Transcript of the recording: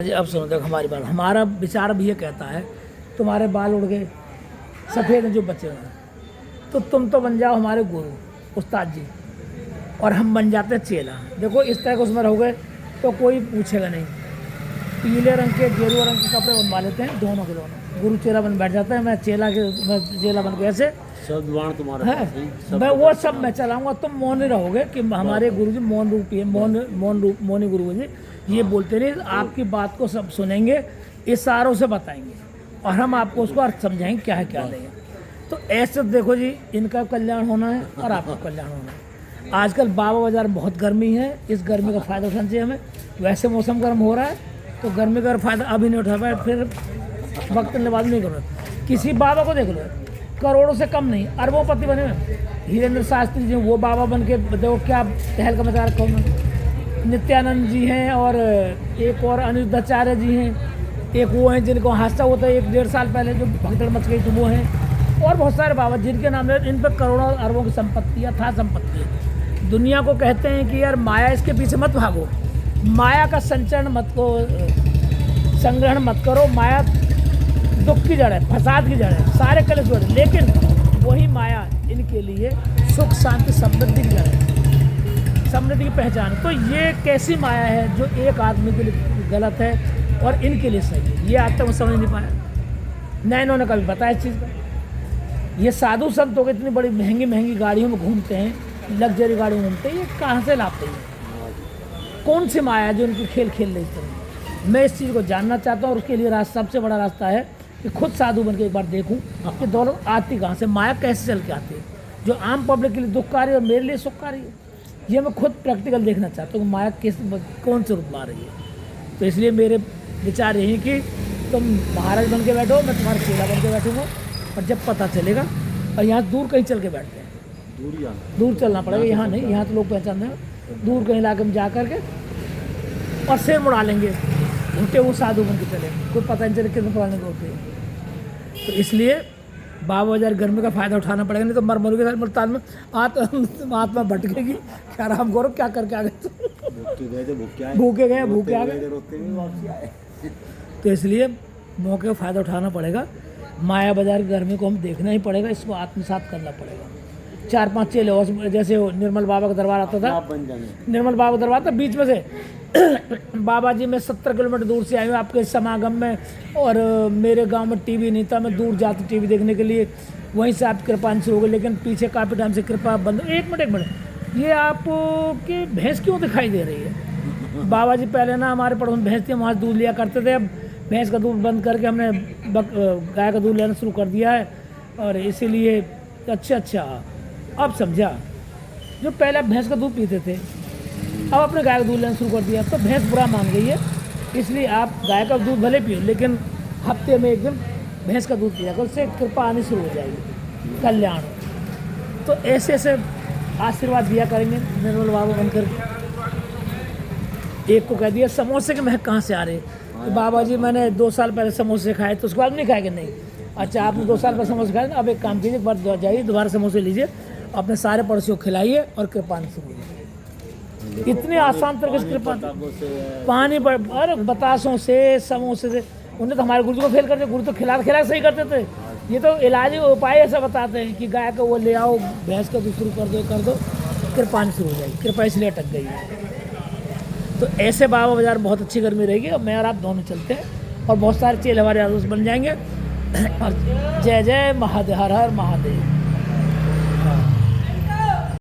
जी अब सुनो, देखो हमारी बात, हमारा विचार भी ये कहता है तुम्हारे बाल उड़ गए, सफ़ेद जो बचे हुए हैं, तो तुम तो बन जाओ हमारे गुरु उस्ताद जी और हम बन जाते हैं चेला। देखो इस तरह के उसमें रहोगे तो कोई पूछेगा नहीं। पीले रंग के गेरुआ रंग के कपड़े बनवा लेते हैं दोनों के दोनों, गुरु चेला बन बैठ जाता है। मैं चेला बन के ऐसे तुम्हारा है मैं वो सब मैं चलाऊंगा, तुम मौन ही रहोगे कि हमारे गुरु जी मौन रूपी है, मौनी गुरु जी ये बोलते नहीं, आपकी बात को सब सुनेंगे, इशारों से बताएंगे और हम आपको उसको अर्थ समझाएंगे क्या है क्या नहीं है। तो ऐसे देखो जी, इनका कल्याण होना है और आपका कल्याण होना है। आजकल बाबा बाजार में बहुत गर्मी है, इस गर्मी का फ़ायदा उठाना चाहिए हमें। वैसे मौसम गर्म हो रहा है तो गर्मी का फ़ायदा अभी नहीं उठा पाए, फिर वक्त बाद नहीं करो। किसी बाबा को देख लो, करोड़ों से कम नहीं, अरबोंपति बने हुए। हीरेंद्र शास्त्री जी वो बाबा बन के देखो क्या टहल का मचा रखा उन्होंने। नित्यानंद जी हैं और एक और अनिरुद्धाचार्य जी हैं, एक वो हैं जिनको हादसा होता है 1-1.5 साल पहले जो भगदड़ मच गई, तो वो हैं। और बहुत सारे बाबा जिनके नाम है, इन पर करोड़ों अरबों की संपत्ति अथाह संपत्ति है। दुनिया को कहते हैं कि यार माया, इसके पीछे मत भागो, माया का संचरण मत को संग्रहण मत करो। माया दुख की जड़ है, फसाद की जड़ है, सारे कलेश जड़ है, लेकिन वही माया इनके लिए सुख शांति समृद्धि की जड़ है, समृद्धि की पहचान। तो ये कैसी माया है जो एक आदमी के लिए गलत है और इनके लिए सही है, ये आज तक मैं समझ नहीं पाया, न इन्होंने कभी बताया इस चीज़ का। ये साधु संत हो गए, इतनी बड़ी महंगी महंगी गाड़ियों में घूमते हैं, लग्जरी गाड़ियों में घूमते हैं, ये कहाँ से लाते हैं? कौन सी माया जो इनकी खेल खेल रही है? मैं इस चीज़ को जानना चाहता हूँ और उसके लिए सबसे बड़ा रास्ता है कि खुद साधु बन के एक बार देखूं कि दौलत आती कहाँ से, माया कैसे चल के आती है, जो आम पब्लिक के लिए दुखकारी और मेरे लिए सुखकारी है। ये मैं खुद प्रैक्टिकल देखना चाहता हूँ कि माया कौन से रूप में आ रही है। तो इसलिए मेरे विचार यही कि तुम महाराज बन के बैठो, मैं तुम्हारा चेला बन के बैठूँगा, और जब पता चलेगा, और यहाँ दूर कहीं चल के बैठते हैं, दूर चलना पड़ेगा, यहाँ नहीं, यहाँ तो लोग पहचानते हैं। दूर कहीं इलाके में जा करके और सिर मुड़ा लेंगे, उनके वो साधु बन के चले, कोई पता नहीं चले कितने पुराने होते हैं। तो इसलिए बाबा बाजार गर्मी का फ़ायदा उठाना पड़ेगा, नहीं तो मर के साथ मुल्तान में आत्मा भटकेगी। क्या आराम करो, क्या करके आ गए, भूखे आ गए। तो इसलिए मौके का फ़ायदा उठाना पड़ेगा। माया बाजार की गर्मी को हम देखना ही पड़ेगा, इसको आत्मसात करना पड़ेगा। 4-5 चेले और जैसे निर्मल बाबा का दरबार आता था, निर्मल बाबा का दरबार था, बीच में से बाबा जी मैं 70 किलोमीटर दूर से आए हूँ आपके समागम में, और मेरे गांव में टीवी नहीं था, मैं दूर जाती टीवी देखने के लिए, वहीं से आप कृपा शुरू हो गई, लेकिन पीछे काफ़ी टाइम से कृपा बंद। एक मिनट, ये आपकी भैंस क्यों दिखाई दे रही है? बाबा जी पहले ना हमारे पड़ोस में भैंस थी, वहाँ दूध लिया करते थे, अब भैंस का दूध बंद करके हमने गाय का दूध लेना शुरू कर दिया है, और इसीलिए अच्छा अब समझा, जो पहले भैंस का दूध पीते थे अब अपने गाय का दूध लेना शुरू कर दिया, तो भैंस बुरा मान गई है। इसलिए आप गाय का दूध भले पियो, लेकिन हफ्ते में एक दिन भैंस का दूध पिया करो, उससे कृपा आनी शुरू हो जाएगी, कल्याण। तो ऐसे ऐसे आशीर्वाद दिया करेंगे निर्मल बाबा बनकर। एक को कह दिया समोसे के महक कहाँ से आ रहे, तो बाबा जी मैंने 2 साल पहले समोसे खाए, तो उसके बाद नहीं खाएंगे? नहीं, अच्छा आपने 2 साल पहले समोसे खाए, अब एक काम कीजिए, एक बार जाइए दोबारा समोसे लीजिए, अपने सारे पड़ोसियों को खिलाइए और कृपा आनी शुरू हो जाएगी। इतनी आसान तरीके से कृपा, पानी पर, अरे बतासों से, समोसे से, उन्हें तो हमारे गुरु को फेल करते, गुरु तो खिला सही करते थे। ये तो इलाज उपाय ऐसा बताते हैं कि गाय को वो ले आओ, भैंस का दूध शुरू कर दो, कृपा शुरू हो जाएगी। कृपा इसलिए अटक गई है। तो ऐसे बाबा बाजार बहुत अच्छी गर्मी रहेगी, और मैं और आप दोनों चलते हैं, और बहुत सारे चेले हमारे दोस्त बन जाएंगे। और जय जय महादेव, हर हर महादेव।